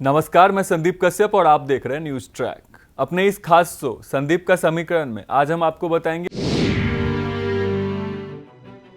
नमस्कार, मैं संदीप कश्यप और आप देख रहे हैं न्यूज ट्रैक। अपने इस खास शो संदीप का समीकरण में आज हम आपको बताएंगे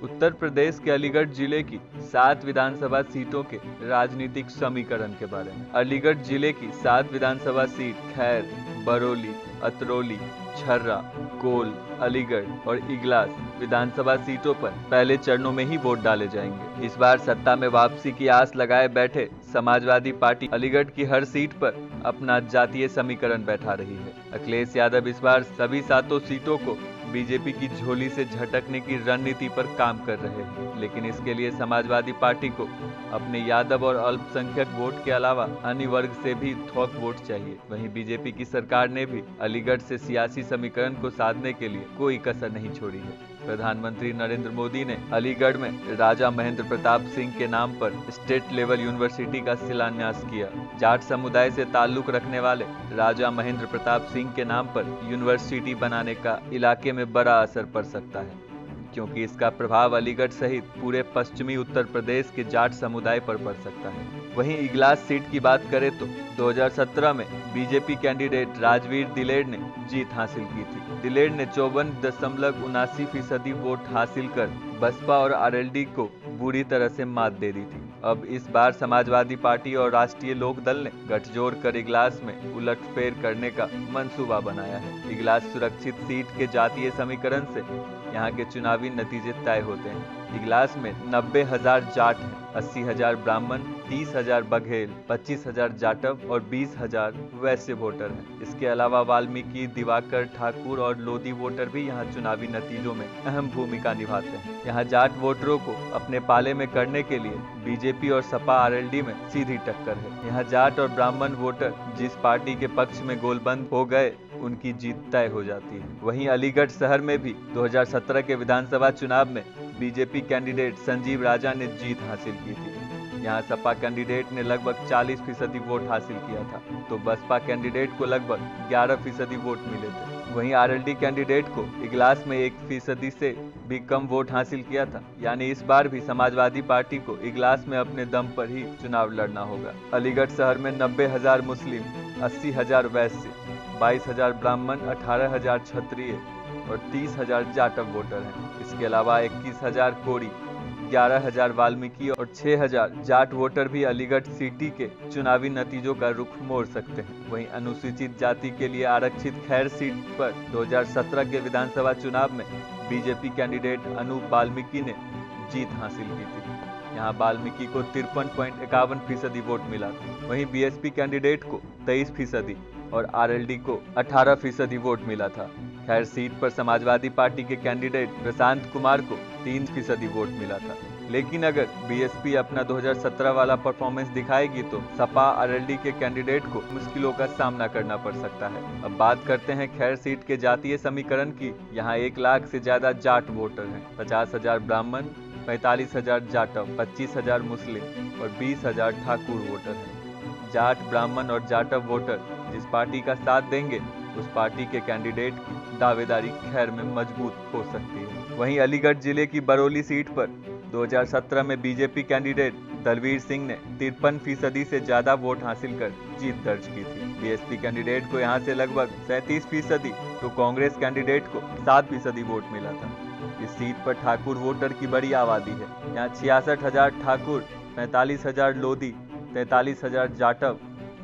उत्तर प्रदेश के अलीगढ़ जिले की 7 विधानसभा सीटों के राजनीतिक समीकरण के बारे में। अलीगढ़ जिले की 7 विधानसभा सीट खैर, बरौली, अतरौली, छर्रा, गोल, अलीगढ़ और इगलास विधानसभा सीटों पर पहले चरणों में ही वोट डाले जाएंगे। इस बार सत्ता में वापसी की आस लगाए बैठे समाजवादी पार्टी अलीगढ़ की हर सीट पर अपना जातीय समीकरण बैठा रही है। अखिलेश यादव इस बार सभी 7 सीटों को बीजेपी की झोली से झटकने की रणनीति पर काम कर रहे हैं, लेकिन इसके लिए समाजवादी पार्टी को अपने यादव और अल्पसंख्यक वोट के अलावा अन्य वर्ग से भी थोक वोट चाहिए। वहीं बीजेपी की सरकार ने भी अलीगढ़ से सियासी समीकरण को साधने के लिए कोई कसर नहीं छोड़ी है। प्रधानमंत्री नरेंद्र मोदी ने अलीगढ़ में राजा महेंद्र प्रताप सिंह के नाम पर स्टेट लेवल यूनिवर्सिटी का शिलान्यास किया। जाट समुदाय से ताल्लुक रखने वाले राजा महेंद्र प्रताप सिंह के नाम पर यूनिवर्सिटी बनाने का इलाके में बड़ा असर पड़ सकता है, क्योंकि इसका प्रभाव अलीगढ़ सहित पूरे पश्चिमी उत्तर प्रदेश के जाट समुदाय पर पड़ सकता है। वहीं इगलास सीट की बात करें तो 2017 में बीजेपी कैंडिडेट राजवीर दिलेर ने जीत हासिल की थी। दिलेर ने 54.79% वोट हासिल कर बसपा और आरएलडी को बुरी तरह से मात दे दी थी। अब इस बार समाजवादी पार्टी और राष्ट्रीय लोक दल ने गठजोड़ कर इगलास में उलटफेर करने का मंसूबा बनाया है। इगलास सुरक्षित सीट के जातीय समीकरण से यहाँ के चुनावी नतीजे तय होते हैं। इगलास में 90,000 जाट हैं, 80,000 ब्राह्मण, 30,000 बघेल, 25,000 जाटव और 20,000 वैश्य वोटर हैं। इसके अलावा वाल्मीकि, दिवाकर, ठाकुर और लोधी वोटर भी यहाँ चुनावी नतीजों में अहम भूमिका निभाते हैं। यहाँ जाट वोटरों को अपने पाले में करने के लिए बीजेपी और सपा आरएलडी में सीधी टक्कर है। यहाँ जाट और ब्राह्मण वोटर जिस पार्टी के पक्ष में गोलबंद हो गए उनकी जीत तय हो जाती है। वहीं अलीगढ़ शहर में भी 2017 के विधानसभा चुनाव में बीजेपी कैंडिडेट संजीव राजा ने जीत हासिल की थी। यहाँ सपा कैंडिडेट ने लगभग 40% वोट हासिल किया था, तो बसपा कैंडिडेट को लगभग 11% वोट मिले थे। वहीं आरएलडी कैंडिडेट को इगलास में 1% से भी कम वोट हासिल किया था। यानी इस बार भी समाजवादी पार्टी को इगलास में अपने दम पर ही चुनाव लड़ना होगा। अलीगढ़ शहर में 90,000 मुस्लिम, 80,000 वैश्य, 22,000 ब्राह्मण, 18,000 क्षत्रिय और 30,000 जाटव वोटर हैं। इसके अलावा 21,000 कोड़ी, 11,000 वाल्मीकि और 6,000 जाट वोटर भी अलीगढ़ सिटी के चुनावी नतीजों का रुख मोड़ सकते हैं। वहीं अनुसूचित जाति के लिए आरक्षित खैर सीट पर 2017 के विधानसभा चुनाव में बीजेपी कैंडिडेट अनूप वाल्मीकि ने जीत हासिल की थी। यहाँ वाल्मीकि को 53.51% वोट मिला था। वहीं बीएसपी कैंडिडेट को 23% और आरएलडी को 18% वोट मिला था। खैर सीट पर समाजवादी पार्टी के कैंडिडेट प्रशांत कुमार को 3% वोट मिला था। लेकिन अगर बीएसपी अपना 2017 वाला परफॉर्मेंस दिखाएगी तो सपा आरएलडी के कैंडिडेट को मुश्किलों का सामना करना पड़ सकता है। अब बात करते हैं खैर सीट के जातीय समीकरण की। यहाँ 1 लाख से ज्यादा जाट वोटर हैं, 50,000 ब्राह्मण, 45,000 जाटव, 25,000 मुस्लिम और 20,000 ठाकुर वोटर हैं। जाट, ब्राह्मण और जाटव वोटर जिस पार्टी का साथ देंगे उस पार्टी के कैंडिडेट की दावेदारी खैर में मजबूत हो सकती है। वहीं अलीगढ़ जिले की बरौली सीट पर 2017 में बीजेपी कैंडिडेट दलवीर सिंह ने 53% से ज्यादा वोट हासिल कर जीत दर्ज की थी। बीएसपी कैंडिडेट को यहां से लगभग 37%, तो कांग्रेस कैंडिडेट को 7% वोट मिला था। इस सीट पर ठाकुर वोटर की बड़ी आबादी है। यहाँ 66,000 ठाकुर, 45,000 लोधी, 43,000 जाटव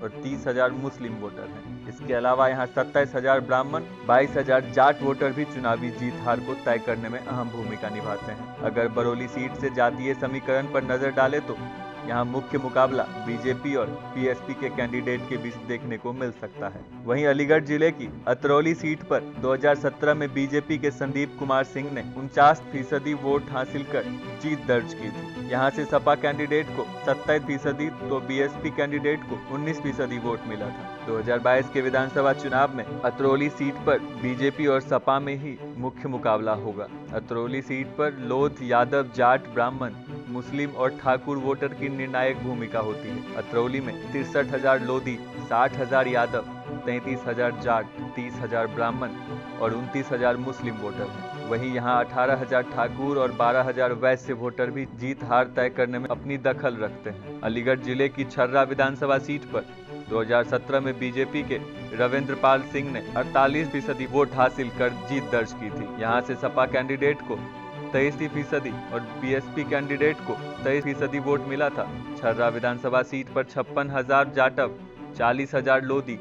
और 30,000 मुस्लिम वोटर हैं। इसके अलावा यहाँ 27,000 ब्राह्मण, 22,000 जाट वोटर भी चुनावी जीत हार को तय करने में अहम भूमिका निभाते हैं। अगर बरौली सीट से जातीय समीकरण पर नजर डाले तो यहाँ मुख्य मुकाबला बीजेपी और पीएसपी के कैंडिडेट के बीच देखने को मिल सकता है। वहीं अलीगढ़ जिले की अतरौली सीट पर 2017 में बीजेपी के संदीप कुमार सिंह ने 49% वोट हासिल कर जीत दर्ज की थी। यहाँ से सपा कैंडिडेट को 27%, तो बीएसपी कैंडिडेट को 19% वोट मिला था। 2022 के विधानसभा चुनाव में अतरौली सीट पर बीजेपी और सपा में ही मुख्य मुकाबला होगा। अतरौली सीट पर लोध, यादव, जाट, ब्राह्मण, मुस्लिम और ठाकुर वोटर की निर्णायक भूमिका होती है। अतरौली में 63,000 लोधी, 60,000 यादव, 33,000 जाट, 30,000 ब्राह्मण और 29,000 मुस्लिम वोटर हैं। वहीं यहाँ 18,000 ठाकुर और 12,000 वैश्य वोटर भी जीत हार तय करने में अपनी दखल रखते हैं। अलीगढ़ जिले की छर्रा विधानसभा सीट पर 2017 में बीजेपी के रविंद्र पाल सिंह ने 48% वोट हासिल कर जीत दर्ज की थी। यहां से सपा कैंडिडेट को 23% और बीएसपी कैंडिडेट को 23% वोट मिला था। छर्रा विधानसभा सीट पर 56,000 जाटव, 40,000 लोधी,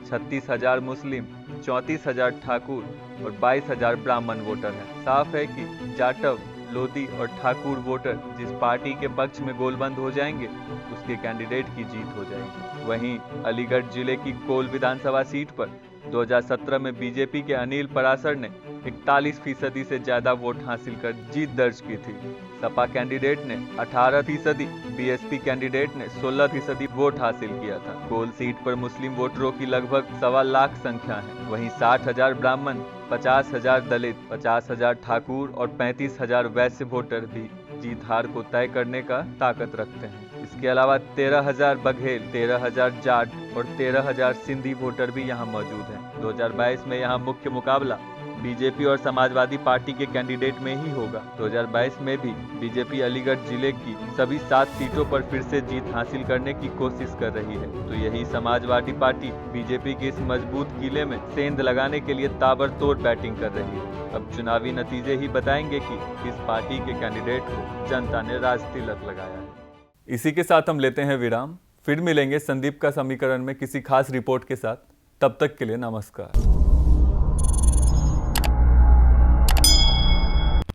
36,000 मुस्लिम, 34,000 ठाकुर और 22,000 ब्राह्मण वोटर हैं। साफ है कि जाटव, लोधी और ठाकुर वोटर जिस पार्टी के पक्ष में गोलबंद हो जाएंगे उसके कैंडिडेट की जीत हो जाएगी। वहीं अलीगढ़ जिले की कोल विधानसभा सीट पर 2017 में बीजेपी के अनिल परासर ने 41% से ज्यादा वोट हासिल कर जीत दर्ज की थी। सपा कैंडिडेट ने 18%, बीएसपी कैंडिडेट ने 16% वोट हासिल किया था। कोल सीट पर मुस्लिम वोटरों की लगभग 1.25 लाख संख्या है। वहीं 60,000 ब्राह्मण, 50,000 दलित, 50,000 ठाकुर और 35,000 वैश्य वोटर भी जीत हार को तय करने का ताकत रखते हैं। इसके अलावा 13,000 बघेल, 13,000 जाट और 13,000 सिंधी वोटर भी यहाँ मौजूद हैं। 2022 में यहाँ मुख्य मुकाबला बीजेपी और समाजवादी पार्टी के कैंडिडेट में ही होगा। 2022 में भी बीजेपी अलीगढ़ जिले की सभी 7 सीटों पर फिर से जीत हासिल करने की कोशिश कर रही है, तो यही समाजवादी पार्टी बीजेपी के इस मजबूत किले में सेंध लगाने के लिए ताबड़तोड़ बैटिंग कर रही है। अब चुनावी नतीजे ही बताएंगे कि किस पार्टी के कैंडिडेट को जनता ने राज तिलक लगाया है। इसी के साथ हम लेते हैं विराम। फिर मिलेंगे संदीप का समीकरण में किसी खास रिपोर्ट के साथ। तब तक के लिए नमस्कार।